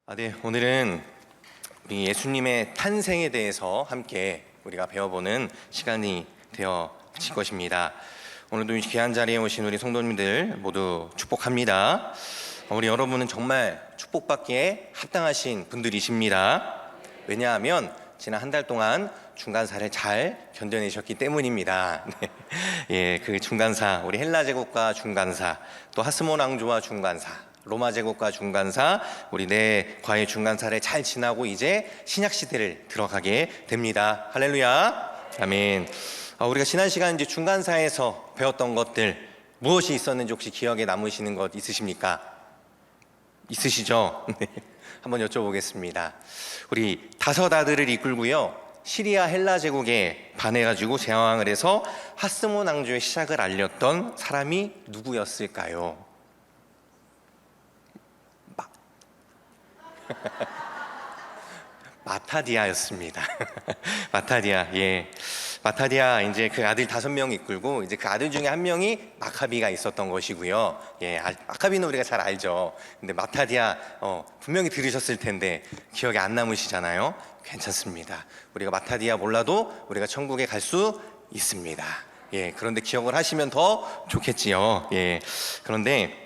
네, 오늘은 우리 예수님의 탄생에 대해서 함께 우리가 배워보는 시간이 되어질 것입니다. 오늘도 이 귀한 자리에 오신 우리 성도님들 모두 축복합니다. 우리 여러분은 정말 축복받기에 합당하신 분들이십니다. 왜냐하면 지난 한 달 동안 중간사를 잘 견뎌내셨기 때문입니다. 예, 그 중간사, 우리 헬라 제국과 중간사, 또 하스몬 왕조와 중간사, 로마 제국과 중간사, 우리 네 과의 중간사를 잘 지나고 이제 신약 시대를 들어가게 됩니다. 할렐루야, 아멘. 우리가 지난 시간 이제 중간사에서 배웠던 것들 무엇이 있었는지 혹시 기억에 남으시는 것 있으십니까? 있으시죠? 한번 여쭤보겠습니다. 우리 다섯 아들을 이끌고요, 시리아 헬라 제국에 반해가지고 제왕을 해서 하스몬 왕조의 시작을 알렸던 사람이 누구였을까요? 마타디아였습니다. 마타디아, 예. 마타디아, 이제 그 아들 5명 이끌고 이제 그 아들 중에 한 명이 마카비가 있었던 것이고요. 예, 마카비는 우리가 잘 알죠. 근데 마타디아, 분명히 들으셨을 텐데 기억에 안 남으시잖아요. 괜찮습니다. 우리가 마타디아 몰라도 우리가 천국에 갈 수 있습니다. 예, 그런데 기억을 하시면 더 좋겠지요. 예, 그런데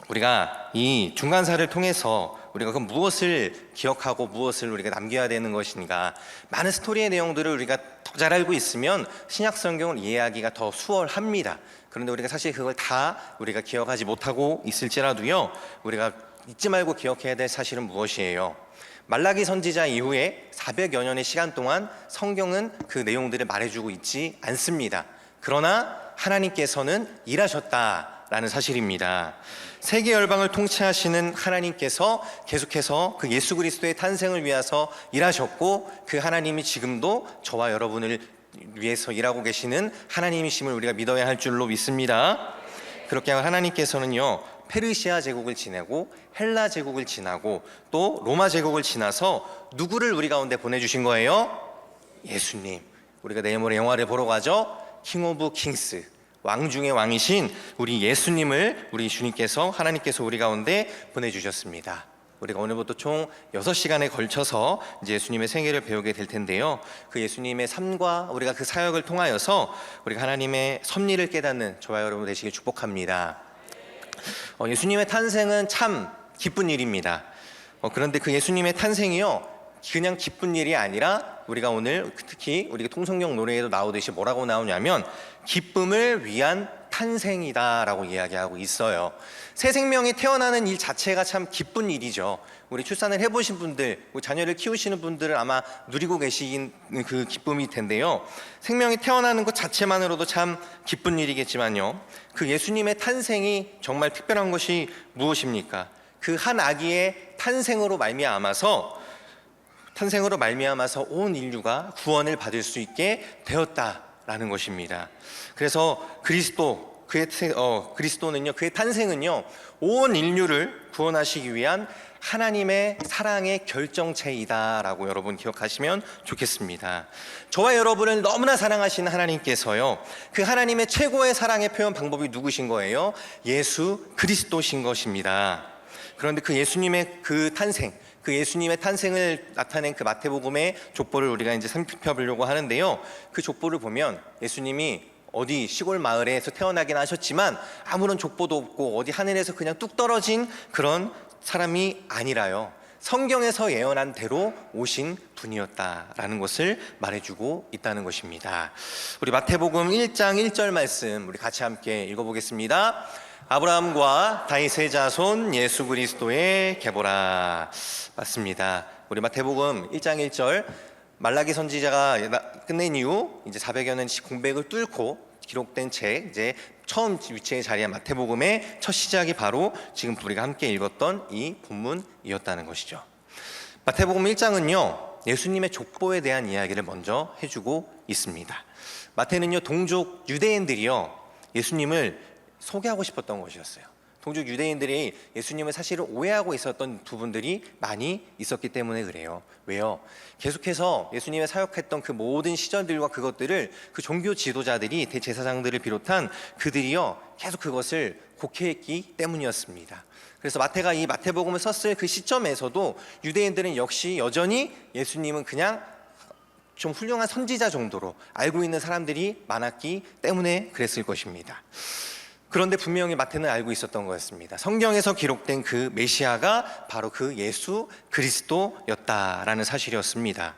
우리가 이 중간사를 통해서 우리가 그 무엇을 기억하고 무엇을 우리가 남겨야 되는 것인가, 많은 스토리의 내용들을 우리가 더 잘 알고 있으면 신약 성경을 이해하기가 더 수월합니다. 그런데 우리가 사실 그걸 다 우리가 기억하지 못하고 있을지라도요, 우리가 잊지 말고 기억해야 될 사실은 무엇이에요? 말라기 선지자 이후에 400여 년의 시간 동안 성경은 그 내용들을 말해주고 있지 않습니다. 그러나 하나님께서는 일하셨다라는 사실입니다. 세계 열방을 통치하시는 하나님께서 계속해서 그 예수 그리스도의 탄생을 위해서 일하셨고, 그 하나님이 지금도 저와 여러분을 위해서 일하고 계시는 하나님이심을 우리가 믿어야 할 줄로 믿습니다. 그렇게 하나님께서는요, 페르시아 제국을 지내고 헬라 제국을 지나고 또 로마 제국을 지나서 누구를 우리 가운데 보내주신 거예요? 예수님. 우리가 내일 모레 영화를 보러 가죠? 킹 오브 킹스, 왕 중의 왕이신 우리 예수님을 우리 주님께서, 하나님께서 우리 가운데 보내주셨습니다. 우리가 오늘부터 총 6시간에 걸쳐서 이제 예수님의 생애를 배우게 될 텐데요, 그 예수님의 삶과 우리가 그 사역을 통하여서 우리가 하나님의 섭리를 깨닫는 저와 여러분 되시길 축복합니다. 예수님의 탄생은 참 기쁜 일입니다. 그런데 그 예수님의 탄생이요, 그냥 기쁜 일이 아니라 우리가 오늘 특히 우리가 통성경 노래에도 나오듯이 뭐라고 나오냐면 기쁨을 위한 탄생이다라고 이야기하고 있어요. 새 생명이 태어나는 일 자체가 참 기쁜 일이죠. 우리 출산을 해보신 분들, 자녀를 키우시는 분들은 아마 누리고 계신 그 기쁨일 텐데요, 생명이 태어나는 것 자체만으로도 참 기쁜 일이겠지만요, 그 예수님의 탄생이 정말 특별한 것이 무엇입니까? 그 한 아기의 탄생으로 말미암아서 온 인류가 구원을 받을 수 있게 되었다라는 것입니다. 그래서 그리스도는요, 그의 탄생은요, 온 인류를 구원하시기 위한 하나님의 사랑의 결정체이다라고 여러분 기억하시면 좋겠습니다. 저와 여러분을 너무나 사랑하시는 하나님께서요, 그 하나님의 최고의 사랑의 표현 방법이 누구신 거예요? 예수 그리스도신 것입니다. 그런데 그 예수님의 그 탄생, 그 예수님의 탄생을 나타낸 그 마태복음의 족보를 우리가 이제 살펴보려고 하는데요, 그 족보를 보면 예수님이 어디 시골 마을에서 태어나긴 하셨지만 아무런 족보도 없고 어디 하늘에서 그냥 뚝 떨어진 그런 사람이 아니라요, 성경에서 예언한 대로 오신 분이었다라는 것을 말해주고 있다는 것입니다. 우리 마태복음 1장 1절 말씀 우리 같이 함께 읽어보겠습니다. 아브라함과 다윗의 자손 예수 그리스도의 계보라. 맞습니다. 우리 마태복음 1장 1절, 말라기 선지자가 끝낸 이후 이제 400여 년씩 공백을 뚫고 기록된 책, 이제 처음 위치의 자리에 마태복음의 첫 시작이 바로 지금 우리가 함께 읽었던 이 본문이었다는 것이죠. 마태복음 1장은요, 예수님의 족보에 대한 이야기를 먼저 해주고 있습니다. 마태는요, 동족 유대인들이요, 예수님을 소개하고 싶었던 것이었어요. 동족 유대인들이 예수님을 사실은 오해하고 있었던 부분들이 많이 있었기 때문에 그래요. 왜요? 계속해서 예수님의 사역했던 그 모든 시절들과 그것들을 그 종교 지도자들이, 대제사장들을 비롯한 그들이요 계속 그것을 곡해했기 때문이었습니다. 그래서 마태가 이 마태복음을 썼을 그 시점에서도 유대인들은 역시 여전히 예수님은 그냥 좀 훌륭한 선지자 정도로 알고 있는 사람들이 많았기 때문에 그랬을 것입니다. 그런데 분명히 마태는 알고 있었던 거였습니다. 성경에서 기록된 그 메시아가 바로 그 예수 그리스도였다라는 사실이었습니다.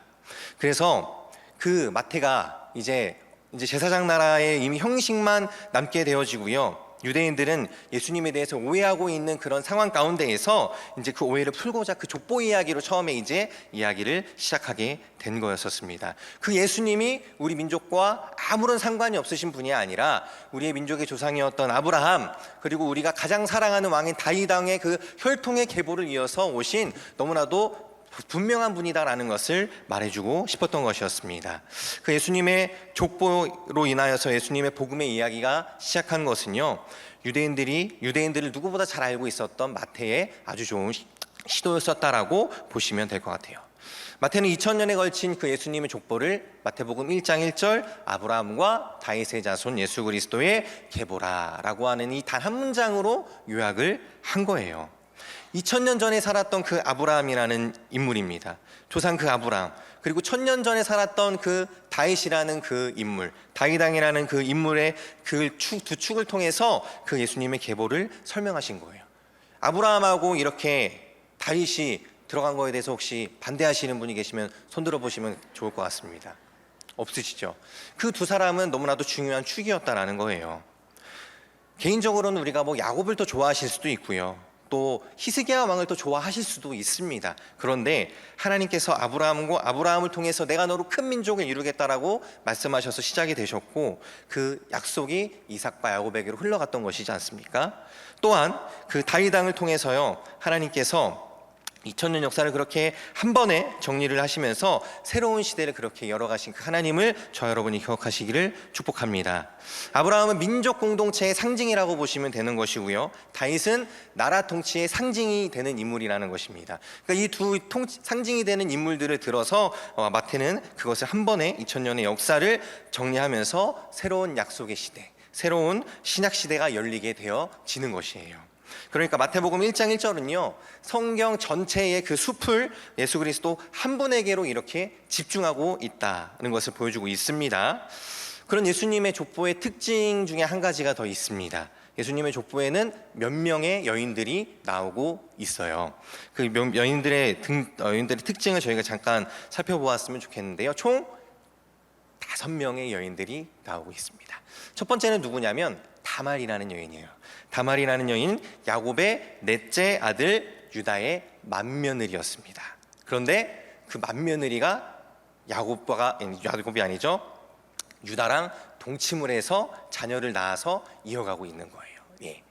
그래서 그 마태가 이제 제사장 나라의 이미 형식만 남게 되어지고요. 유대인들은 예수님에 대해서 오해하고 있는 그런 상황 가운데에서 이제 그 오해를 풀고자 그 족보 이야기로 처음에 이제 이야기를 시작하게 된 거였었습니다. 그 예수님이 우리 민족과 아무런 상관이 없으신 분이 아니라 우리의 민족의 조상이었던 아브라함, 그리고 우리가 가장 사랑하는 왕인 다윗 왕의 그 혈통의 계보를 이어서 오신 너무나도 분명한 분이다라는 것을 말해주고 싶었던 것이었습니다. 그 예수님의 족보로 인하여서 예수님의 복음의 이야기가 시작한 것은요, 유대인들을 누구보다 잘 알고 있었던 마태의 아주 좋은 시도였었다라고 보시면 될 것 같아요. 마태는 2000년에 걸친 그 예수님의 족보를 마태복음 1장 1절 아브라함과 다윗의 자손 예수 그리스도의 계보라라고 하는 이 단 한 문장으로 요약을 한 거예요. 2000년 전에 살았던 그 아브라함이라는 인물입니다. 조상 그 아브라함, 그리고 1000년 전에 살았던 그 다윗이라는 그 인물, 다윗왕이라는 그 인물의 그 두 축을 통해서 그 예수님의 계보를 설명하신 거예요. 아브라함하고 이렇게 다윗이 들어간 거에 대해서 혹시 반대하시는 분이 계시면 손들어 보시면 좋을 것 같습니다. 없으시죠? 그 두 사람은 너무나도 중요한 축이었다라는 거예요. 개인적으로는 우리가 야곱을 더 좋아하실 수도 있고요, 또 히스기야 왕을 또 좋아하실 수도 있습니다. 그런데 하나님께서 아브라함을 통해서 내가 너로 큰 민족을 이루겠다라고 말씀하셔서 시작이 되셨고, 그 약속이 이삭과 야곱에게로 흘러갔던 것이지 않습니까? 또한 그 다윗 왕을 통해서요, 하나님께서 2000년 역사를 그렇게 한 번에 정리를 하시면서 새로운 시대를 그렇게 열어가신 그 하나님을 저 여러분이 기억하시기를 축복합니다. 아브라함은 민족 공동체의 상징이라고 보시면 되는 것이고요, 다윗은 나라 통치의 상징이 되는 인물이라는 것입니다. 그러니까 이 두 상징이 되는 인물들을 들어서 마태는 그것을 한 번에 2000년의 역사를 정리하면서 새로운 약속의 시대, 새로운 신약 시대가 열리게 되어지는 것이에요. 그러니까 마태복음 1장 1절은요 성경 전체의 그 숲을 예수 그리스도 한 분에게로 이렇게 집중하고 있다는 것을 보여주고 있습니다. 그런 예수님의 족보의 특징 중에 한 가지가 더 있습니다. 예수님의 족보에는 몇 명의 여인들이 나오고 있어요. 그 여인들의 특징을 저희가 잠깐 살펴보았으면 좋겠는데요, 총 5명의 여인들이 나오고 있습니다. 첫 번째는 누구냐면 다말이라는 여인이에요. 다말이라는 여인, 야곱의 넷째 아들 유다의 맏며느리였습니다. 그런데 그 맏며느리가 야곱이 아니죠, 유다랑 동침을 해서 자녀를 낳아서 이어가고 있는 거예요. 예.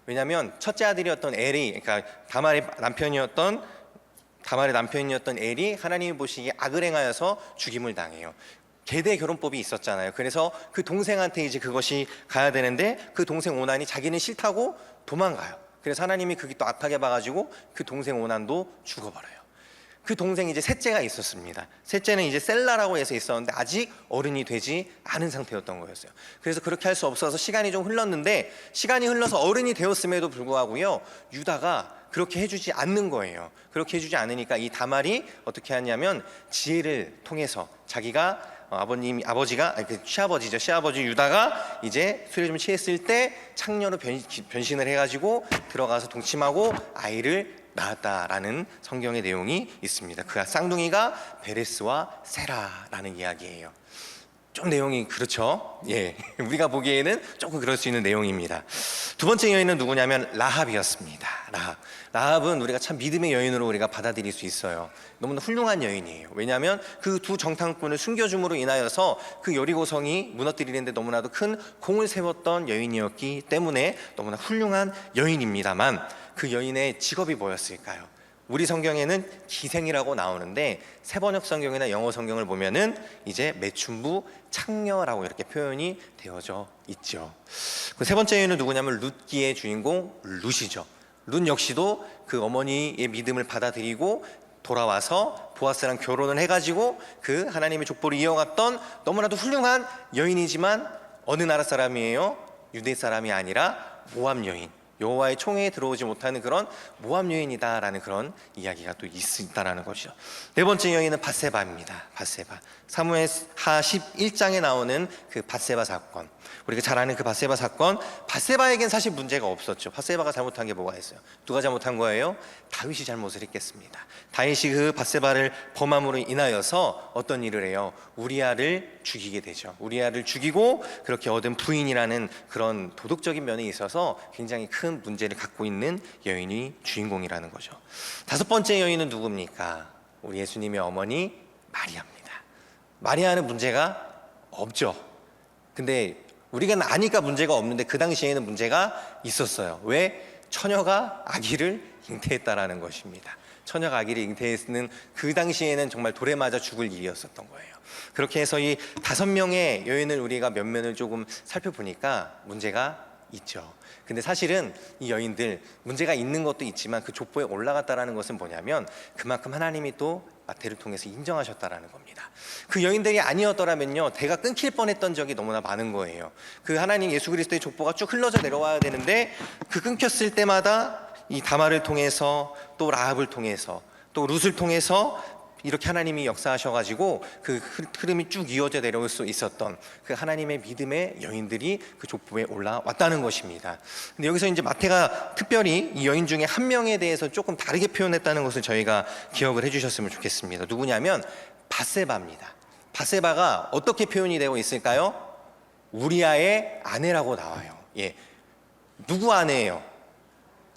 왜냐하면 첫째 아들이었던 엘이, 그러니까 다말의 남편이었던 엘이 하나님이 보시기에 악을 행하여서 죽임을 당해요. 계대 결혼법이 있었잖아요. 그래서 그 동생한테 이제 그것이 가야 되는데 그 동생 오난이 자기는 싫다고 도망가요. 그래서 하나님이 그게 또 악하게 봐가지고 그 동생 오난도 죽어버려요. 그 동생 이제 셋째가 있었습니다. 셋째는 이제 셀라라고 해서 있었는데 아직 어른이 되지 않은 상태였던 거였어요. 그래서 그렇게 할 수 없어서 시간이 좀 흘렀는데, 시간이 흘러서 어른이 되었음에도 불구하고요, 유다가 그렇게 해주지 않는 거예요. 그렇게 해주지 않으니까 이 다말이 어떻게 하냐면 지혜를 통해서 자기가 시아버지 유다가 이제 술에 좀 취했을 때 창녀로 변신을 해가지고 들어가서 동침하고 아이를 낳았다라는 성경의 내용이 있습니다. 그 쌍둥이가 베레스와 세라라는 이야기예요. 좀 내용이 그렇죠? 예, 우리가 보기에는 조금 그럴 수 있는 내용입니다. 두 번째 여인은 누구냐면 라합이었습니다. 라합은 우리가 참 믿음의 여인으로 우리가 받아들일 수 있어요. 너무나 훌륭한 여인이에요. 왜냐하면 그 두 정탐꾼을 숨겨줌으로 인하여서 그 여리고성이 무너뜨리는데 너무나도 큰 공을 세웠던 여인이었기 때문에 너무나 훌륭한 여인입니다만, 그 여인의 직업이 뭐였을까요? 우리 성경에는 기생이라고 나오는데 세번역 성경이나 영어 성경을 보면은 이제 매춘부 창녀라고 이렇게 표현이 되어져 있죠. 그 세 번째 여인은 누구냐면 룻기의 주인공 룻이죠. 룻 역시도 그 어머니의 믿음을 받아들이고 돌아와서 보아스랑 결혼을 해가지고 그 하나님의 족보를 이어갔던 너무나도 훌륭한 여인이지만 어느 나라 사람이에요? 유대 사람이 아니라 모압 여인, 여호와의 총회에 들어오지 못하는 그런 모압 여인이다라는 그런 이야기가 또 있다라는 것이죠. 네 번째 여인은 밧세바입니다. 밧세바. 사무엘하 11장에 나오는 그 밧세바 사건, 우리가 잘 아는 그 밧세바 사건, 밧세바에겐 사실 문제가 없었죠. 밧세바가 잘못한 게 뭐가 있어요? 누가 잘못한 거예요? 다윗이 잘못을 했겠습니다. 다윗이 그 밧세바를 범함으로 인하여서 어떤 일을 해요? 우리아를 죽이게 되죠. 우리아를 죽이고 그렇게 얻은 부인이라는 그런 도덕적인 면에 있어서 굉장히 큰 문제를 갖고 있는 여인이 주인공이라는 거죠. 다섯 번째 여인은 누굽니까? 우리 예수님의 어머니 마리아입니다. 마리아는 문제가 없죠. 근데 우리가 아니까 문제가 없는데 그 당시에는 문제가 있었어요. 왜? 처녀가 아기를 잉태했다라는 것입니다. 처녀가 아기를 잉태했는 그 당시에는 정말 돌에 맞아 죽을 일이었었던 거예요. 그렇게 해서 이 5명의 여인을 우리가 면면을 조금 살펴보니까 문제가 있죠. 근데 사실은 이 여인들 문제가 있는 것도 있지만 그 족보에 올라갔다라는 것은 뭐냐면 그만큼 하나님이 또 마태를 통해서 인정하셨다라는 겁니다. 그 여인들이 아니었더라면요 대가 끊길 뻔했던 적이 너무나 많은 거예요. 그 하나님 예수 그리스도의 족보가 쭉 흘러져 내려와야 되는데 그 끊겼을 때마다 이 다말을 통해서 또 라합을 통해서 또 룻을 통해서 이렇게 하나님이 역사하셔가지고 그 흐름이 쭉 이어져 내려올 수 있었던 그 하나님의 믿음의 여인들이 그 족보에 올라왔다는 것입니다. 근데 여기서 이제 마태가 특별히 이 여인 중에 한 명에 대해서 조금 다르게 표현했다는 것을 저희가 기억을 해주셨으면 좋겠습니다. 누구냐면 밧세바입니다. 밧세바가 어떻게 표현이 되고 있을까요? 우리아의 아내라고 나와요. 예, 누구 아내예요?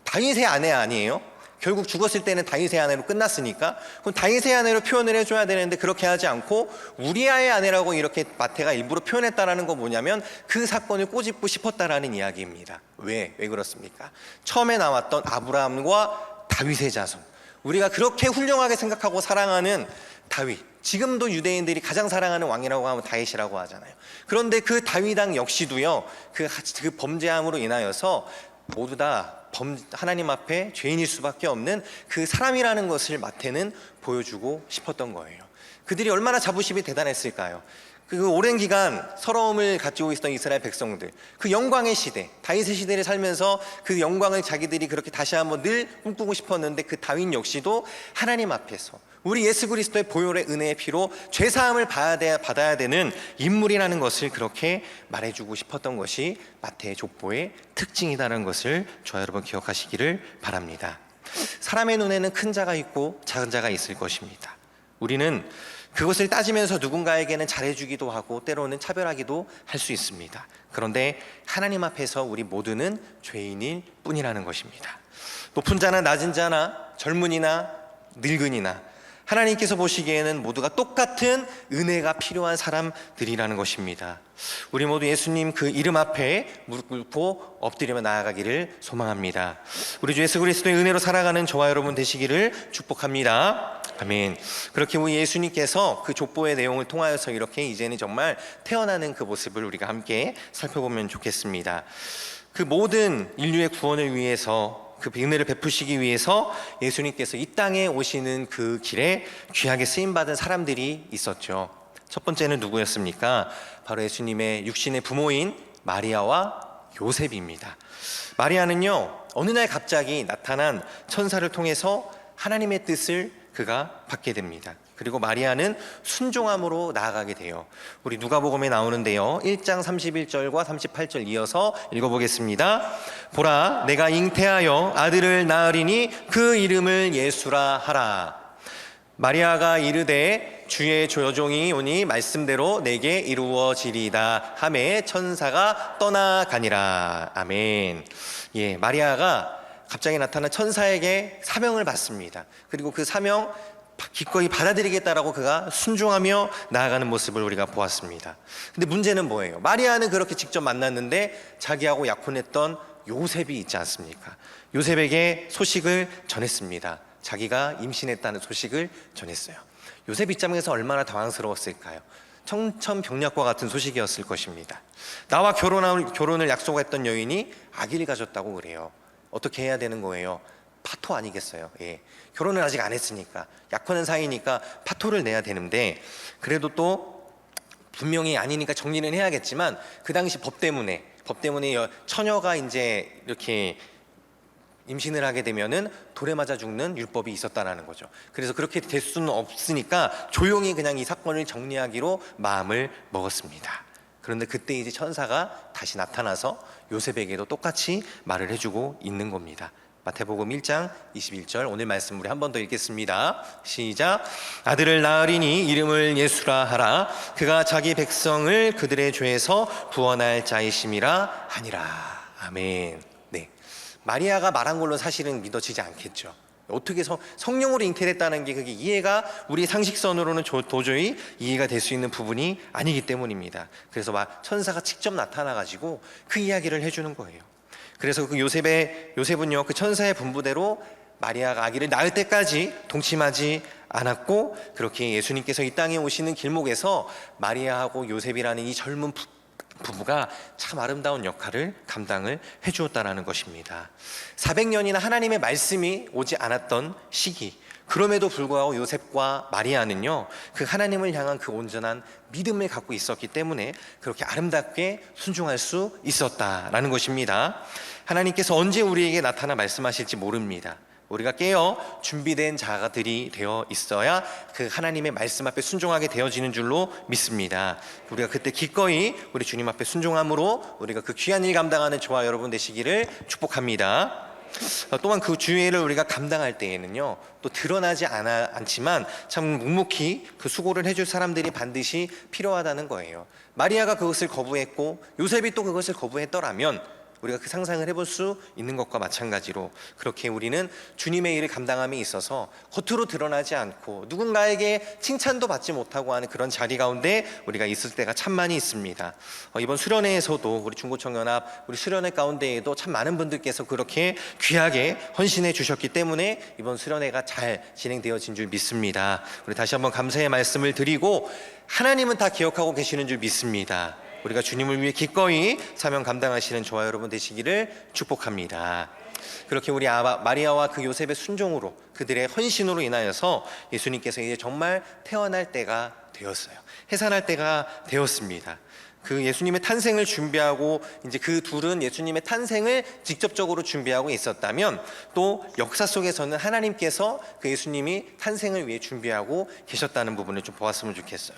다윗의 아내 아니에요? 결국 죽었을 때는 다윗의 아내로 끝났으니까 그럼 다윗의 아내로 표현을 해줘야 되는데 그렇게 하지 않고 우리아의 아내라고 이렇게 마태가 일부러 표현했다라는 건 뭐냐면 그 사건을 꼬집고 싶었다라는 이야기입니다. 왜 그렇습니까? 처음에 나왔던 아브라함과 다윗의 자손, 우리가 그렇게 훌륭하게 생각하고 사랑하는 다윗, 지금도 유대인들이 가장 사랑하는 왕이라고 하면 다윗이라고 하잖아요. 그런데 그 다윗 왕 역시도요 그 범죄함으로 인하여서 모두 다 하나님 앞에 죄인일 수밖에 없는 그 사람이라는 것을 마태는 보여주고 싶었던 거예요. 그들이 얼마나 자부심이 대단했을까요? 그 오랜 기간 서러움을 가지고 있었던 이스라엘 백성들, 그 영광의 시대, 다윗의 시대를 살면서 그 영광을 자기들이 그렇게 다시 한번 늘 꿈꾸고 싶었는데 그 다윗 역시도 하나님 앞에서 우리 예수 그리스도의 보혈의 은혜의 피로 죄사함을 받아야 되는 인물이라는 것을 그렇게 말해주고 싶었던 것이 마태의 족보의 특징이라는 것을 저와 여러분 기억하시기를 바랍니다. 사람의 눈에는 큰 자가 있고 작은 자가 있을 것입니다. 우리는 그것을 따지면서 누군가에게는 잘해주기도 하고 때로는 차별하기도 할 수 있습니다. 그런데 하나님 앞에서 우리 모두는 죄인일 뿐이라는 것입니다. 높은 자나 낮은 자나 젊은이나 늙은이나 하나님께서 보시기에는 모두가 똑같은 은혜가 필요한 사람들이라는 것입니다. 우리 모두 예수님 그 이름 앞에 무릎 꿇고 엎드리며 나아가기를 소망합니다. 우리 주 예수 그리스도의 은혜로 살아가는 저와 여러분 되시기를 축복합니다. 아멘. 그렇게 우리 예수님께서 그 족보의 내용을 통하여서 이렇게 이제는 정말 태어나는 그 모습을 우리가 함께 살펴보면 좋겠습니다. 그 모든 인류의 구원을 위해서 그 은혜를 베푸시기 위해서 예수님께서 이 땅에 오시는 그 길에 귀하게 쓰임받은 사람들이 있었죠. 첫 번째는 누구였습니까? 바로 예수님의 육신의 부모인 마리아와 요셉입니다. 마리아는요 어느 날 갑자기 나타난 천사를 통해서 하나님의 뜻을 그가 받게 됩니다. 그리고 마리아는 순종함으로 나아가게 돼요. 우리 누가복음에 나오는데요 1장 31절과 38절 이어서 읽어보겠습니다. 보라 내가 잉태하여 아들을 낳으리니 그 이름을 예수라 하라. 마리아가 이르되 주의 여종이 오니 말씀대로 내게 이루어지리이다 하매 천사가 떠나가니라. 아멘. 예, 마리아가 갑자기 나타난 천사에게 사명을 받습니다. 그리고 그 사명 기꺼이 받아들이겠다라고 그가 순종하며 나아가는 모습을 우리가 보았습니다. 근데 문제는 뭐예요? 마리아는 그렇게 직접 만났는데 자기하고 약혼했던 요셉이 있지 않습니까? 요셉에게 소식을 전했습니다. 자기가 임신했다는 소식을 전했어요. 요셉 입장에서 얼마나 당황스러웠을까요? 청천벽력과 같은 소식이었을 것입니다. 나와 결혼을 약속했던 여인이 아기를 가졌다고 그래요. 어떻게 해야 되는 거예요? 파토 아니겠어요? 예. 결혼을 아직 안 했으니까, 약혼한 사이니까 파토를 내야 되는데, 그래도 또 분명히 아니니까 정리는 해야겠지만 그 당시 법 때문에 처녀가 이제 이렇게 임신을 하게 되면은 돌에 맞아 죽는 율법이 있었다라는 거죠. 그래서 그렇게 될 수는 없으니까 조용히 그냥 이 사건을 정리하기로 마음을 먹었습니다. 그런데 그때 이제 천사가 다시 나타나서 요셉에게도 똑같이 말을 해주고 있는 겁니다. 마태복음 1장 21절, 오늘 말씀 우리 한 번 더 읽겠습니다. 시작. 아들을 낳으리니 이름을 예수라 하라. 그가 자기 백성을 그들의 죄에서 구원할 자이심이라 하니라. 아멘. 네, 마리아가 말한 걸로 사실은 믿어지지 않겠죠. 어떻게 성령으로 잉태됐다는 게 그게 이해가 우리 상식선으로는 도저히 이해가 될 수 있는 부분이 아니기 때문입니다. 그래서 천사가 직접 나타나 가지고 그 이야기를 해주는 거예요. 그래서 그 요셉은요, 그 천사의 분부대로 마리아가 아기를 낳을 때까지 동침하지 않았고, 그렇게 예수님께서 이 땅에 오시는 길목에서 마리아하고 요셉이라는 이 젊은 부부가 참 아름다운 역할을 감당을 해주었다는 것입니다. 400년이나 하나님의 말씀이 오지 않았던 시기, 그럼에도 불구하고 요셉과 마리아는요, 그 하나님을 향한 그 온전한 믿음을 갖고 있었기 때문에 그렇게 아름답게 순종할 수 있었다라는 것입니다. 하나님께서 언제 우리에게 나타나 말씀하실지 모릅니다. 우리가 깨어 준비된 자가들이 되어 있어야 그 하나님의 말씀 앞에 순종하게 되어지는 줄로 믿습니다. 우리가 그때 기꺼이 우리 주님 앞에 순종함으로 우리가 그 귀한 일 감당하는 저와 여러분 되시기를 축복합니다. 또한 그 주의를 우리가 감당할 때에는요, 또 드러나지 않지만 참 묵묵히 그 수고를 해줄 사람들이 반드시 필요하다는 거예요. 마리아가 그것을 거부했고 요셉이 또 그것을 거부했더라면 우리가 그 상상을 해볼 수 있는 것과 마찬가지로 그렇게 우리는 주님의 일을 감당함에 있어서 겉으로 드러나지 않고 누군가에게 칭찬도 받지 못하고 하는 그런 자리 가운데 우리가 있을 때가 참 많이 있습니다. 이번 수련회에서도 우리 중고청년합 우리 수련회 가운데에도 참 많은 분들께서 그렇게 귀하게 헌신해 주셨기 때문에 이번 수련회가 잘 진행되어진 줄 믿습니다. 우리 다시 한번 감사의 말씀을 드리고, 하나님은 다 기억하고 계시는 줄 믿습니다. 우리가 주님을 위해 기꺼이 사명 감당하시는 저와 여러분 되시기를 축복합니다. 그렇게 우리 마리아와 그 요셉의 순종으로, 그들의 헌신으로 인하여서 예수님께서 이제 정말 태어날 때가 되었어요. 해산할 때가 되었습니다. 그 예수님의 탄생을 준비하고, 이제 그 둘은 예수님의 탄생을 직접적으로 준비하고 있었다면, 또 역사 속에서는 하나님께서 그 예수님이 탄생을 위해 준비하고 계셨다는 부분을 좀 보았으면 좋겠어요.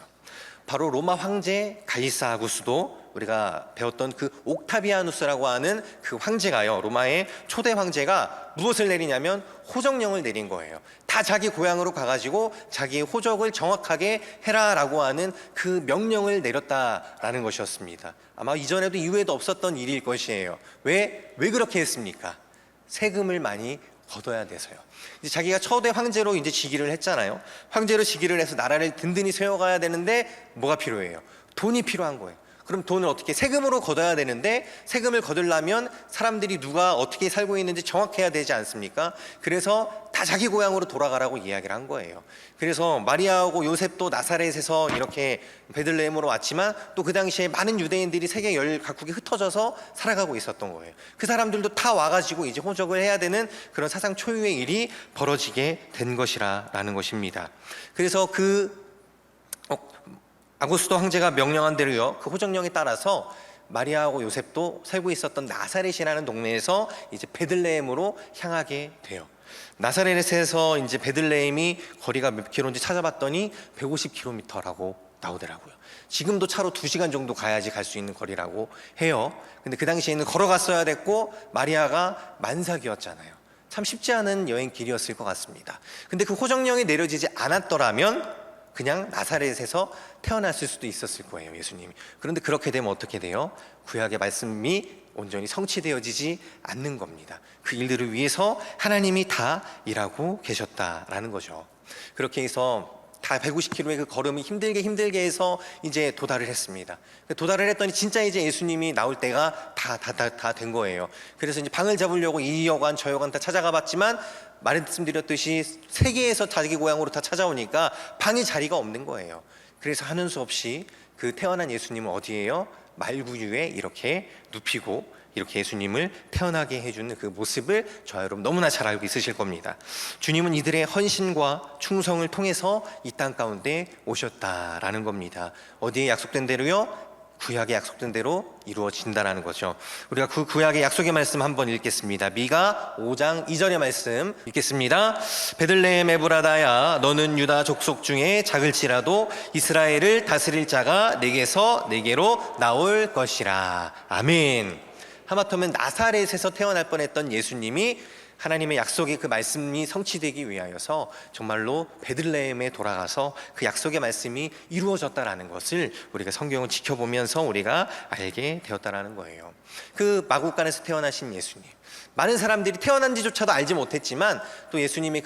바로 로마 황제 가이사 아구스도, 우리가 배웠던 그 옥타비아누스라고 하는 그 황제가요, 로마의 초대 황제가 무엇을 내리냐면 호정령을 내린 거예요. 다 자기 고향으로 가가지고 자기의 호적을 정확하게 해라라고 하는 그 명령을 내렸다라는 것이었습니다. 아마 이전에도 이후에도 없었던 일일 것이에요. 왜 그렇게 했습니까? 세금을 많이 걷어야 돼서요. 이제 자기가 초대 황제로 이제 즉위를 했잖아요. 황제로 즉위를 해서 나라를 든든히 세워가야 되는데 뭐가 필요해요? 돈이 필요한 거예요. 그럼 돈을 어떻게, 세금으로 걷어야 되는데 세금을 거두려면 사람들이 누가 어떻게 살고 있는지 정확해야 되지 않습니까? 그래서 다 자기 고향으로 돌아가라고 이야기를 한 거예요. 그래서 마리아하고 요셉도 나사렛에서 이렇게 베들레헴으로 왔지만 또 그 당시에 많은 유대인들이 세계 각국에 흩어져서 살아가고 있었던 거예요. 그 사람들도 다 와가지고 이제 호적을 해야 되는 그런 사상 초유의 일이 벌어지게 된 것이라는 것입니다. 그래서 아구스도 황제가 명령한 대로요, 그 호정령에 따라서 마리아하고 요셉도 살고 있었던 나사렛이라는 동네에서 이제 베들레헴으로 향하게 돼요. 나사렛에서 이제 베들레헴이 거리가 몇 킬로인지 찾아봤더니 150km라고 나오더라고요. 지금도 차로 2시간 정도 가야지 갈 수 있는 거리라고 해요. 근데 그 당시에는 걸어갔어야 됐고 마리아가 만삭이었잖아요. 참 쉽지 않은 여행 길이었을 것 같습니다. 근데 그 호정령이 내려지지 않았더라면 그냥 나사렛에서 태어났을 수도 있었을 거예요, 예수님이. 그런데 그렇게 되면 어떻게 돼요? 구약의 말씀이 온전히 성취되어지지 않는 겁니다. 그 일들을 위해서 하나님이 다 일하고 계셨다라는 거죠. 그렇게 해서 다 150km의 그 걸음이 힘들게 해서 이제 도달을 했습니다. 도달을 했더니 진짜 이제 예수님이 나올 때가 다 된 거예요. 그래서 이제 방을 잡으려고 이 여관 저 여관 다 찾아가 봤지만 말씀드렸듯이 세계에서 자기 고향으로 다 찾아오니까 방에 자리가 없는 거예요. 그래서 하는 수 없이 그 태어난 예수님은 어디에요? 말구유에 이렇게 눕히고 이렇게 예수님을 태어나게 해주는 그 모습을 저와 여러분 너무나 잘 알고 있으실 겁니다. 주님은 이들의 헌신과 충성을 통해서 이 땅 가운데 오셨다라는 겁니다. 어디에 약속된 대로요? 구약에 약속된 대로 이루어진다라는 거죠. 우리가 그 구약의 약속의 말씀 한번 읽겠습니다. 미가 5장 2절의 말씀 읽겠습니다. 베들레헴 에브라다야, 너는 유다 족속 중에 작을지라도 이스라엘을 다스릴 자가 내게서 내게로 나올 것이라. 아멘. 하마터면 나사렛에서 태어날 뻔했던 예수님이 하나님의 약속의 그 말씀이 성취되기 위하여서 정말로 베들레헴에 돌아가서 그 약속의 말씀이 이루어졌다라는 것을 우리가 성경을 지켜보면서 우리가 알게 되었다라는 거예요. 그 마국간에서 태어나신 예수님, 많은 사람들이 태어난지조차도 알지 못했지만 또 예수님의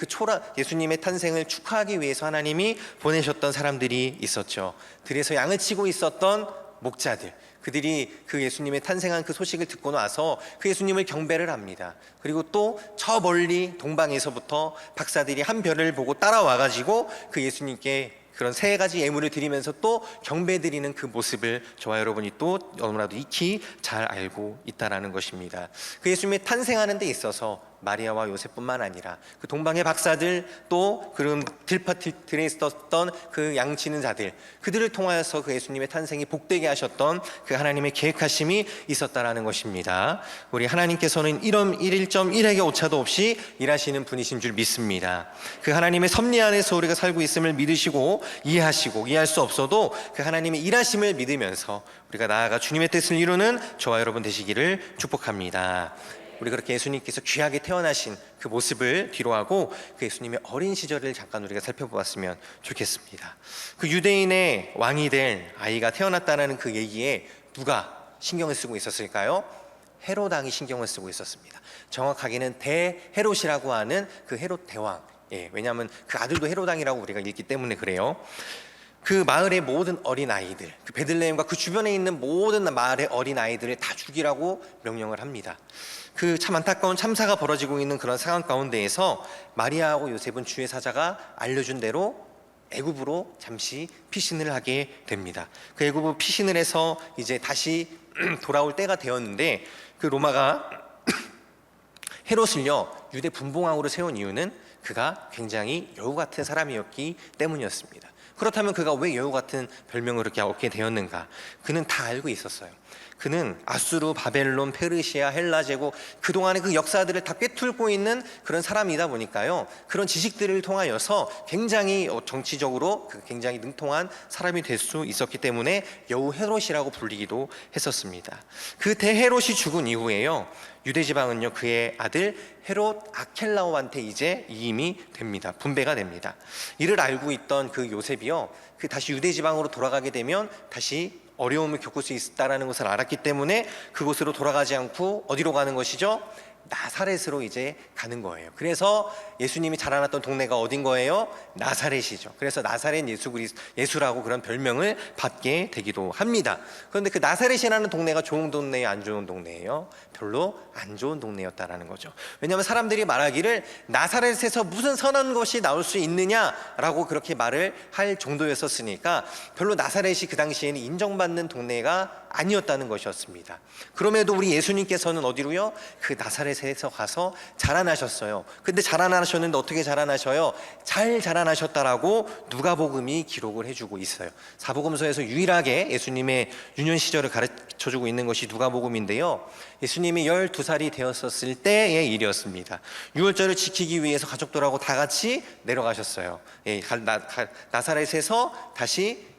예수님의 탄생을 축하하기 위해서 하나님이 보내셨던 사람들이 있었죠. 들에서 양을 치고 있었던 목자들, 그들이 그 예수님의 탄생한 그 소식을 듣고 나서 그 예수님을 경배를 합니다. 그리고 또 저 멀리 동방에서부터 박사들이 한 별을 보고 따라와가지고 그 예수님께 그런 세 가지 예물을 드리면서 또 경배드리는 그 모습을 저와 여러분이 또 너무나도 익히 잘 알고 있다는 것입니다. 그 예수님의 탄생하는 데 있어서 마리아와 요셉뿐만 아니라 그 동방의 박사들, 또 그런 들에 있었던 그 양치는 자들, 그들을 통하여서 그 예수님의 탄생이 복되게 하셨던 그 하나님의 계획하심이 있었다라는 것입니다. 우리 하나님께서는 1.1획의 오차도 없이 일하시는 분이신 줄 믿습니다. 그 하나님의 섭리 안에서 우리가 살고 있음을 믿으시고 이해하시고, 이해할 수 없어도 그 하나님의 일하심을 믿으면서 우리가 나아가 주님의 뜻을 이루는 저와 여러분 되시기를 축복합니다. 우리 그렇게 예수님께서 귀하게 태어나신 그 모습을 뒤로하고 그 예수님의 어린 시절을 잠깐 우리가 살펴보았으면 좋겠습니다. 그 유대인의 왕이 될 아이가 태어났다는 그 얘기에 누가 신경을 쓰고 있었을까요? 헤롯 왕이 신경을 쓰고 있었습니다. 정확하게는 대헤롯이라고 하는 그 헤롯 대왕, 왜냐하면 그 아들도 헤롯 왕이라고 우리가 읽기 때문에 그래요. 그 마을의 모든 어린아이들, 그 베들레헴과 그 주변에 있는 모든 마을의 어린아이들을 다 죽이라고 명령을 합니다. 그 참 안타까운 참사가 벌어지고 있는 그런 상황 가운데에서 마리아하고 요셉은 주의 사자가 알려준 대로 애굽으로 잠시 피신을 하게 됩니다. 그 애굽으로 피신을 해서 이제 다시 돌아올 때가 되었는데, 그 로마가 헤롯을요 유대 분봉왕으로 세운 이유는 그가 굉장히 여우 같은 사람이었기 때문이었습니다. 그렇다면 그가 왜 여우 같은 별명을 이렇게 얻게 되었는가? 그는 다 알고 있었어요. 그는 아수르, 바벨론, 페르시아, 헬라 제국, 그동안의 그 역사들을 다 꿰뚫고 있는 그런 사람이다 보니까요, 그런 지식들을 통하여서 굉장히 정치적으로 굉장히 능통한 사람이 될 수 있었기 때문에 여우 헤롯이라고 불리기도 했었습니다. 그 대헤롯이 죽은 이후에요, 유대 지방은요 그의 아들 헤롯 아켈라오한테 이제 이임이 됩니다. 분배가 됩니다. 이를 알고 있던 그 요셉이요, 그 다시 유대 지방으로 돌아가게 되면 다시 어려움을 겪을 수 있다라는 것을 알았기 때문에 그곳으로 돌아가지 않고 어디로 가는 것이죠? 나사렛으로 이제 가는 거예요. 그래서 예수님이 자라났던 동네가 어딘 거예요? 나사렛이죠. 그래서 나사렛 예수라고 그런 별명을 받게 되기도 합니다. 그런데 그 나사렛이라는 동네가 좋은 동네예요, 안 좋은 동네예요? 별로 안 좋은 동네였다라는 거죠. 왜냐하면 사람들이 말하기를 나사렛에서 무슨 선한 것이 나올 수 있느냐라고 그렇게 말을 할 정도였었으니까 별로 나사렛이 그 당시에는 인정받는 동네가 아니었다는 것이었습니다. 그럼에도 우리 예수님께서는 어디로요? 그 나사렛에서 가서 자라나셨어요. 근데 자라나셨는데 어떻게 자라나셔요? 잘 자라나셨다라고 누가복음이 기록을 해주고 있어요. 사복음서에서 유일하게 예수님의 유년 시절을 가르쳐주고 있는 것이 누가복음인데요, 예수님이 12살이 되었었을 때의 일이었습니다. 유월절을 지키기 위해서 가족들하고 다 같이 내려가셨어요. 나사렛에서 다시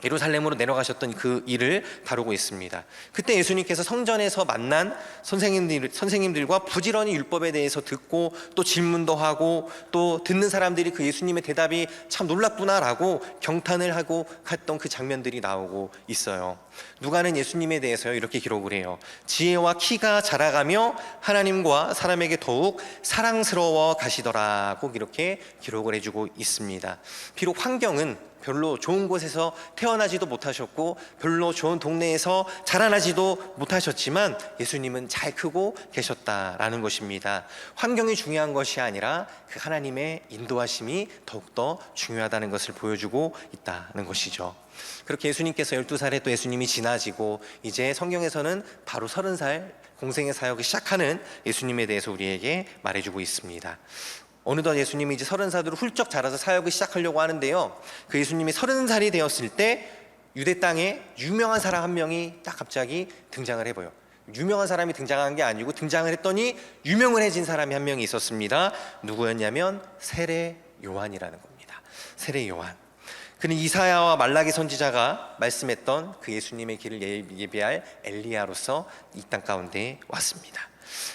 예루살렘으로 내려가셨던 그 일을 다루고 있습니다. 그때 예수님께서 성전에서 만난 선생님들과 부지런히 율법에 대해서 듣고 또 질문도 하고, 또 듣는 사람들이 그 예수님의 대답이 참 놀랍구나라고 경탄을 하고 갔던 그 장면들이 나오고 있어요. 누가는 예수님에 대해서 이렇게 기록을 해요. 지혜와 키가 자라가며 하나님과 사람에게 더욱 사랑스러워 가시더라고 이렇게 기록을 해주고 있습니다. 비록 환경은 별로 좋은 곳에서 태어났습니다. 태어나지도 못하셨고 별로 좋은 동네에서 자라나지도 못하셨지만 예수님은 잘 크고 계셨다라는 것입니다. 환경이 중요한 것이 아니라 그 하나님의 인도하심이 더욱더 중요하다는 것을 보여주고 있다는 것이죠. 그렇게 예수님께서 12살에 또 예수님이 지나지고 이제 성경에서는 바로 30살 공생의 사역을 시작하는 예수님에 대해서 우리에게 말해주고 있습니다. 어느덧 예수님이 이제 30살으로 훌쩍 자라서 사역을 시작하려고 하는데요, 그 예수님이 30살이 되었을 때 유대 땅에 유명한 사람 한 명이 딱 갑자기 등장을 해봐요. 유명한 사람이 등장한 게 아니고 등장을 했더니 유명해진 사람이 한 명이 있었습니다. 누구였냐면 세례 요한이라는 겁니다. 세례 요한. 그는 이사야와 말라기 선지자가 말씀했던 그 예수님의 길을 예비할 엘리야로서 이 땅 가운데 왔습니다.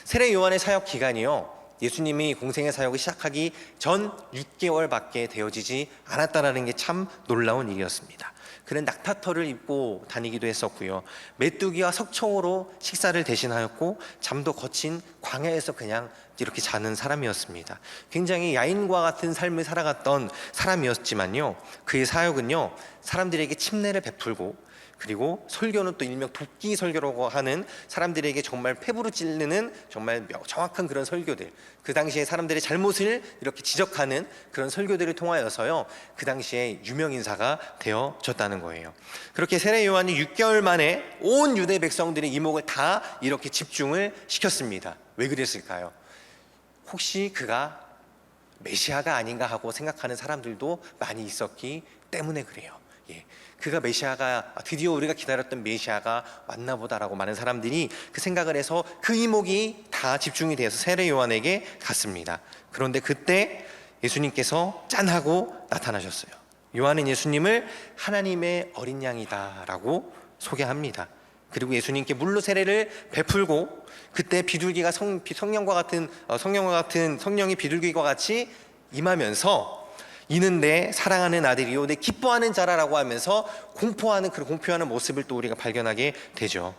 세례 요한의 사역 기간이요, 예수님이 공생의 사역을 시작하기 전 6개월밖에 되어지지 않았다는 게 참 놀라운 일이었습니다. 그는 낙타털을 입고 다니기도 했었고요, 메뚜기와 석청으로 식사를 대신하였고 잠도 거친 광야에서 그냥 이렇게 자는 사람이었습니다. 굉장히 야인과 같은 삶을 살아갔던 사람이었지만요, 그의 사역은요 사람들에게 침례를 베풀고, 그리고 설교는 또 일명 도끼 설교라고 하는 사람들에게 정말 패부로 찌르는 정말 정확한 그런 설교들, 그 당시에 사람들의 잘못을 이렇게 지적하는 그런 설교들을 통하여서요 그 당시에 유명인사가 되어졌다는 거예요. 그렇게 세례 요한이 6개월 만에 온 유대 백성들의 이목을 다 이렇게 집중을 시켰습니다. 왜 그랬을까요? 혹시 그가 메시아가 아닌가 하고 생각하는 사람들도 많이 있었기 때문에 그래요. 그가 메시아가, 드디어 우리가 기다렸던 메시아가 왔나 보다라고 많은 사람들이 그 생각을 해서 그 이목이 다 집중이 되어서 세례 요한에게 갔습니다. 그런데 그때 예수님께서 짠하고 나타나셨어요. 요한은 예수님을 하나님의 어린 양이다 라고 소개합니다. 그리고 예수님께 물로 세례를 베풀고, 그때 비둘기가 성령과 같은 성령이 비둘기와 같이 임하면서 이는 내 사랑하는 아들이요 내 기뻐하는 자라라고 하면서 공포하는 모습을 또 우리가 발견하게 되죠.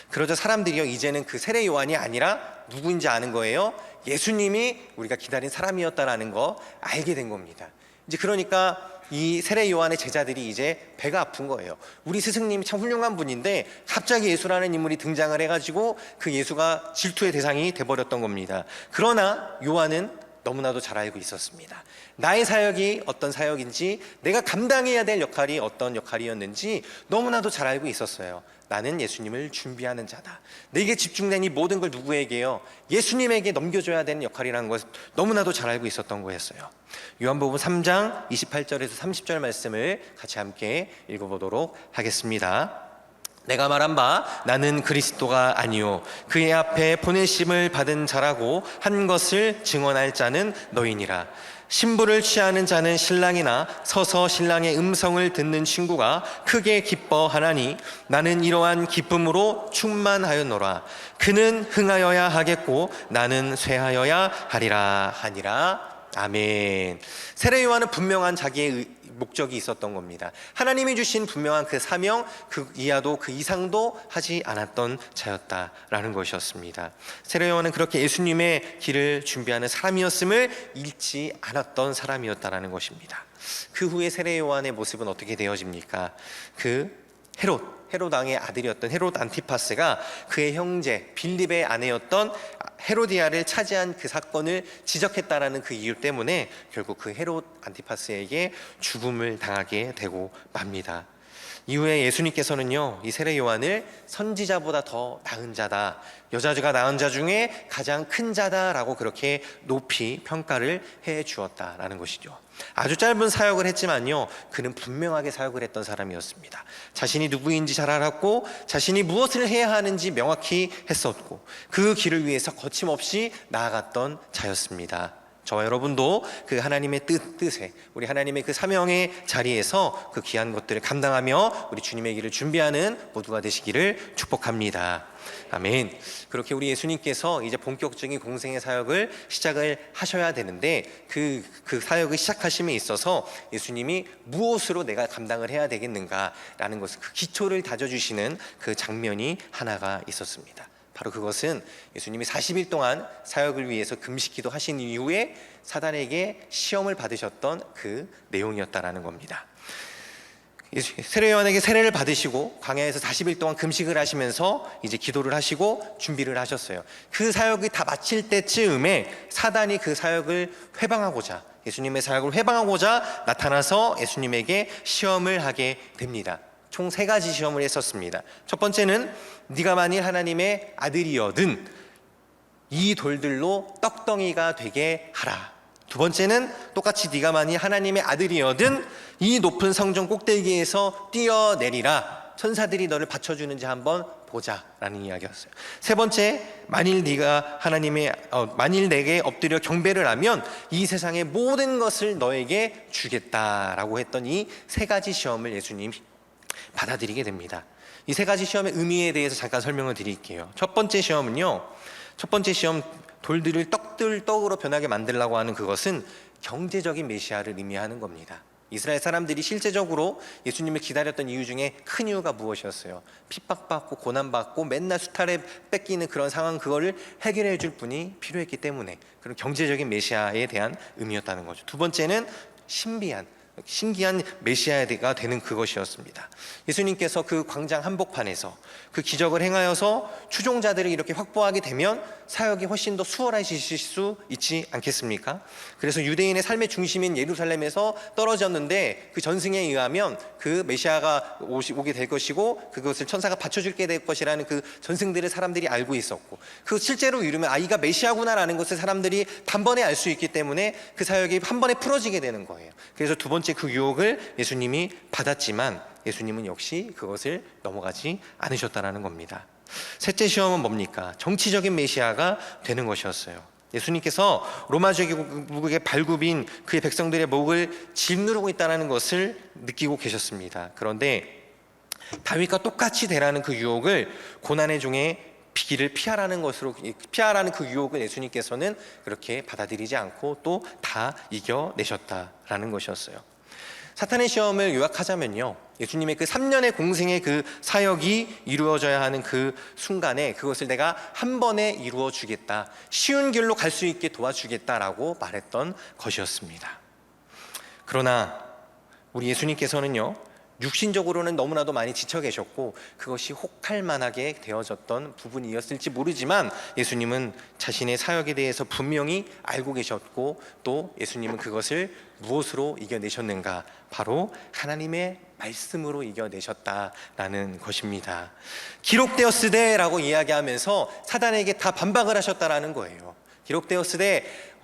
그러자 사람들이요 이제는 그 세례 요한이 아니라 누구인지 아는 거예요. 예수님이 우리가 기다린 사람이었다라는 거 알게 된 겁니다. 이제 그러니까 이 세례 요한의 제자들이 이제 배가 아픈 거예요. 우리 스승님이 참 훌륭한 분인데 갑자기 예수라는 인물이 등장을 해가지고 그 예수가 질투의 대상이 돼버렸던 겁니다. 그러나 요한은 너무나도 잘 알고 있었습니다. 나의 사역이 어떤 사역인지, 내가 감당해야 될 역할이 어떤 역할이었는지 너무나도 잘 알고 있었어요. 나는 예수님을 준비하는 자다. 내게 집중된 이 모든 걸 누구에게요? 예수님에게 넘겨줘야 되는 역할이라는 것을 너무나도 잘 알고 있었던 거였어요. 요한복음 3장 28절에서 30절 말씀을 같이 함께 읽어보도록 하겠습니다. 내가 말한 바 나는 그리스도가 아니요 그의 앞에 보내심을 받은 자라고 한 것을 증언할 자는 너희니라. 신부를 취하는 자는 신랑이나 서서 신랑의 음성을 듣는 친구가 크게 기뻐하나니 나는 이러한 기쁨으로 충만하였노라. 그는 흥하여야 하겠고 나는 쇠하여야 하리라 하니라. 아멘. 세례 요한은 분명한 자기의 목적이 있었던 겁니다. 하나님이 주신 분명한 그 사명, 그 이하도 그 이상도 하지 않았던 자였다라는 것이었습니다. 세례 요한은 그렇게 예수님의 길을 준비하는 사람이었음을 잃지 않았던 사람이었다라는 것입니다. 그 후에 세례 요한의 모습은 어떻게 되어집니까? 그 헤롯 왕의 아들이었던 헤롯 안티파스가 그의 형제 빌립의 아내였던 헤로디아를 차지한 그 사건을 지적했다라는 그 이유 때문에 결국 그 헤롯 안티파스에게 죽음을 당하게 되고 맙니다. 이후에 예수님께서는요 이 세례 요한을 선지자보다 더 나은 자다, 여자가 낳은 자 중에 가장 큰 자다라고 그렇게 높이 평가를 해 주었다라는 것이죠. 아주 짧은 사역을 했지만요 그는 분명하게 사역을 했던 사람이었습니다. 자신이 누구인지 잘 알았고 자신이 무엇을 해야 하는지 명확히 했었고 그 길을 위해서 거침없이 나아갔던 자였습니다. 저와 여러분도 그 하나님의 뜻에 우리 하나님의 그 사명의 자리에서 그 귀한 것들을 감당하며 우리 주님의 길을 준비하는 모두가 되시기를 축복합니다. 아멘. 그렇게 우리 예수님께서 이제 본격적인 공생의 사역을 시작을 하셔야 되는데 그 사역을 시작하심에 있어서 예수님이 무엇으로 내가 감당을 해야 되겠는가라는 것을 그 기초를 다져주시는 그 장면이 하나가 있었습니다. 바로 그것은 예수님이 40일 동안 사역을 위해서 금식기도 하신 이후에 사단에게 시험을 받으셨던 그 내용이었다라는 겁니다. 세례 요한에게 세례를 받으시고 광야에서 40일 동안 금식을 하시면서 이제 기도를 하시고 준비를 하셨어요. 그 사역이 다 마칠 때쯤에 사단이 그 사역을 회방하고자, 예수님의 사역을 회방하고자 나타나서 예수님에게 시험을 하게 됩니다. 총 3가지 시험을 했었습니다. 첫 번째는 네가 만일 하나님의 아들이여든 이 돌들로 떡덩이가 되게 하라. 두 번째는 똑같이 네가 만일 하나님의 아들이여든 이 높은 성전 꼭대기에서 뛰어내리라. 천사들이 너를 받쳐주는지 한번 보자라는 이야기였어요. 세 번째, 만일 내게 엎드려 경배를 하면 이 세상의 모든 것을 너에게 주겠다라고 했던 이 3가지 시험을 예수님이 받아들이게 됩니다. 이 3가지 시험의 의미에 대해서 잠깐 설명을 드릴게요. 첫 번째 시험, 돌들을 떡으로 변하게 만들려고 하는 그것은 경제적인 메시아를 의미하는 겁니다. 이스라엘 사람들이 실제적으로 예수님을 기다렸던 이유 중에 큰 이유가 무엇이었어요? 핍박받고 고난받고 맨날 수탈에 뺏기는 그런 상황, 그거를 해결해 줄 분이 필요했기 때문에 그런 경제적인 메시아에 대한 의미였다는 거죠. 두 번째는 신기한 메시아가 되는 그것이었습니다. 예수님께서 그 광장 한복판에서 그 기적을 행하여서 추종자들을 이렇게 확보하게 되면 사역이 훨씬 더 수월해지실 수 있지 않겠습니까? 그래서 유대인의 삶의 중심인 예루살렘에서 떨어졌는데 그 전승에 의하면 그 메시아가 오게 될 것이고 그것을 천사가 받쳐줄게 될 것이라는 그 전승들을 사람들이 알고 있었고, 그 실제로 이루면 이가 메시아구나라는 것을 사람들이 단번에 알 수 있기 때문에 그 사역이 한 번에 풀어지게 되는 거예요. 그래서 두 번째 그 유혹을 예수님이 받았지만 예수님은 역시 그것을 넘어가지 않으셨다는 겁니다. 셋째 시험은 뭡니까? 정치적인 메시아가 되는 것이었어요. 예수님께서 로마 제국의 발굽인 그의 백성들의 목을 짓누르고 있다는 것을 느끼고 계셨습니다. 그런데 다윗과 똑같이 되라는 그 유혹을, 고난의 중에 길을 피하라는 그 유혹을 예수님께서는 그렇게 받아들이지 않고 또 다 이겨내셨다라는 것이었어요. 사탄의 시험을 요약하자면요, 예수님의 그 3년의 공생의 그 사역이 이루어져야 하는 그 순간에 그것을 내가 한 번에 이루어 주겠다, 쉬운 길로 갈 수 있게 도와주겠다라고 말했던 것이었습니다. 그러나 우리 예수님께서는요, 육신적으로는 너무나도 많이 지쳐 계셨고 그것이 혹할 만하게 되어졌던 부분이었을지 모르지만 예수님은 자신의 사역에 대해서 분명히 알고 계셨고, 또 예수님은 그것을 무엇으로 이겨내셨는가? 바로 하나님의 말씀으로 이겨내셨다라는 것입니다. 기록되었으되라고 이야기하면서 사단에게 다 반박을 하셨다라는 거예요. 기록되었으되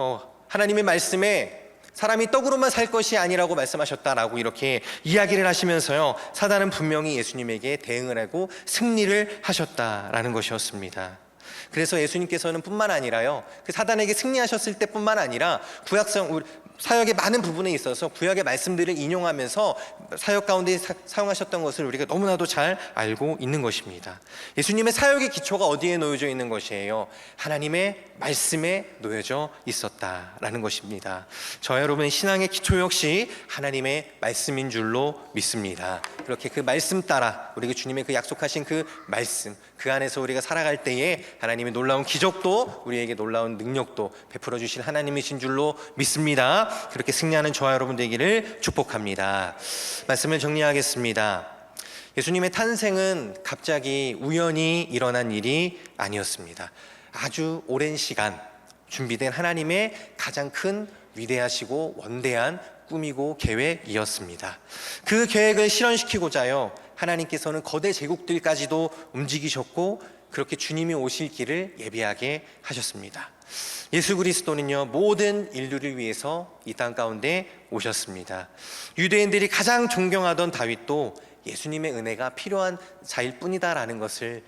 하나님의 말씀에 사람이 떡으로만 살 것이 아니라고 말씀하셨다라고 이렇게 이야기를 하시면서요, 사단은 분명히 예수님에게 대응을 하고 승리를 하셨다라는 것이었습니다. 그래서 예수님께서는 뿐만 아니라요, 그 사단에게 승리하셨을 때뿐만 아니라 구약성 사역의 많은 부분에 있어서 구약의 말씀들을 인용하면서 사역 가운데 사용하셨던 것을 우리가 너무나도 잘 알고 있는 것입니다. 예수님의 사역의 기초가 어디에 놓여져 있는 것이에요? 하나님의 말씀에 놓여져 있었다라는 것입니다. 저와 여러분의 신앙의 기초 역시 하나님의 말씀인 줄로 믿습니다. 그렇게 그 말씀 따라 우리가 주님의 그 약속하신 그 말씀, 그 안에서 우리가 살아갈 때에 하나님의 놀라운 기적도, 우리에게 놀라운 능력도 베풀어 주실 하나님이신 줄로 믿습니다. 그렇게 승리하는 저와 여러분 되기를 축복합니다. 말씀을 정리하겠습니다. 예수님의 탄생은 갑자기 우연히 일어난 일이 아니었습니다. 아주 오랜 시간 준비된 하나님의 가장 큰 위대하시고 원대한 꿈이고 계획이었습니다. 그 계획을 실현시키고자요, 하나님께서는 거대 제국들까지도 움직이셨고 그렇게 주님이 오실 길을 예비하게 하셨습니다. 예수 그리스도는요, 모든 인류를 위해서 이 땅 가운데 오셨습니다. 유대인들이 가장 존경하던 다윗도 예수님의 은혜가 필요한 자일 뿐이다라는 것을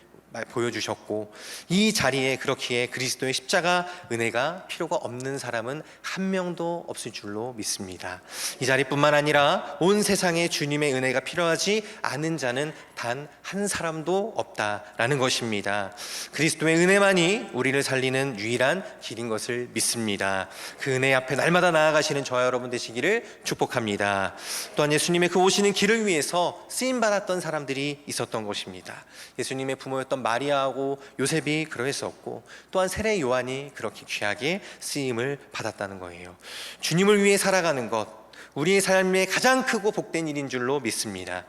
보여주셨고, 이 자리에 그렇기에 그리스도의 십자가 은혜가 필요가 없는 사람은 한 명도 없을 줄로 믿습니다. 이 자리뿐만 아니라 온 세상에 주님의 은혜가 필요하지 않은 자는 단 한 사람도 없다라는 것입니다. 그리스도의 은혜만이 우리를 살리는 유일한 길인 것을 믿습니다. 그 은혜 앞에 날마다 나아가시는 저와 여러분 되시기를 축복합니다. 또한 예수님의 그 오시는 길을 위해서 쓰임받았던 사람들이 있었던 것입니다. 예수님의 부모였던 마리아하고 요셉이 그러했었고, 또한 세례 요한이 그렇게 귀하게 쓰임을 받았다는 거예요. 주님을 위해 살아가는 것, 우리의 삶의 가장 크고 복된 일인 줄로 믿습니다.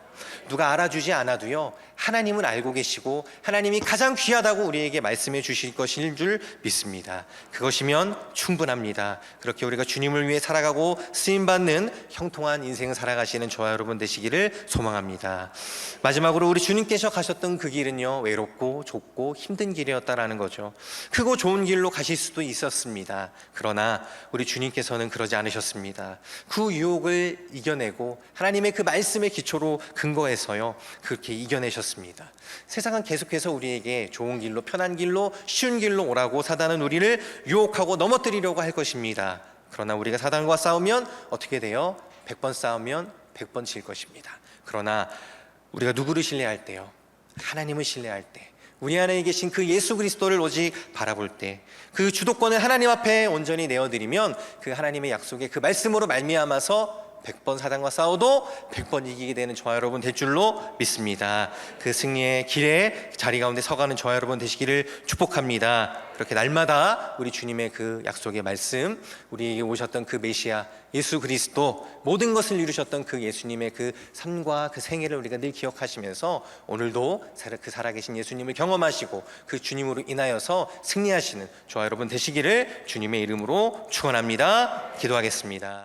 누가 알아주지 않아도요, 하나님은 알고 계시고 하나님이 가장 귀하다고 우리에게 말씀해 주실 것인 줄 믿습니다. 그것이면 충분합니다. 그렇게 우리가 주님을 위해 살아가고 쓰임받는 형통한 인생을 살아가시는 저와 여러분 되시기를 소망합니다. 마지막으로 우리 주님께서 가셨던 그 길은요, 외롭고 좁고 힘든 길이었다라는 거죠. 크고 좋은 길로 가실 수도 있었습니다. 그러나 우리 주님께서는 그러지 않으셨습니다. 그 유혹을 이겨내고 하나님의 그 말씀의 기초로 근거해서요, 그렇게 이겨내셨습니다. 세상은 계속해서 우리에게 좋은 길로, 편한 길로, 쉬운 길로 오라고 사단은 우리를 유혹하고 넘어뜨리려고 할 것입니다. 그러나 우리가 사단과 싸우면 어떻게 돼요? 100번 싸우면 100번 질 것입니다. 그러나 우리가 누구를 신뢰할 때요? 하나님을 신뢰할 때, 우리 안에 계신 그 예수 그리스도를 오직 바라볼 때, 그 주도권을 하나님 앞에 온전히 내어드리면 그 하나님의 약속의 그 말씀으로 말미암아서 100번 사단과 싸워도 100번 이기게 되는 저와 여러분 될 줄로 믿습니다. 그 승리의 길에 자리 가운데 서가는 저와 여러분 되시기를 축복합니다. 그렇게 날마다 우리 주님의 그 약속의 말씀, 우리에게 오셨던 그 메시아 예수 그리스도, 모든 것을 이루셨던 그 예수님의 그 삶과 그 생애를 우리가 늘 기억하시면서 오늘도 그 살아계신 예수님을 경험하시고 그 주님으로 인하여서 승리하시는 저와 여러분 되시기를 주님의 이름으로 축원합니다. 기도하겠습니다.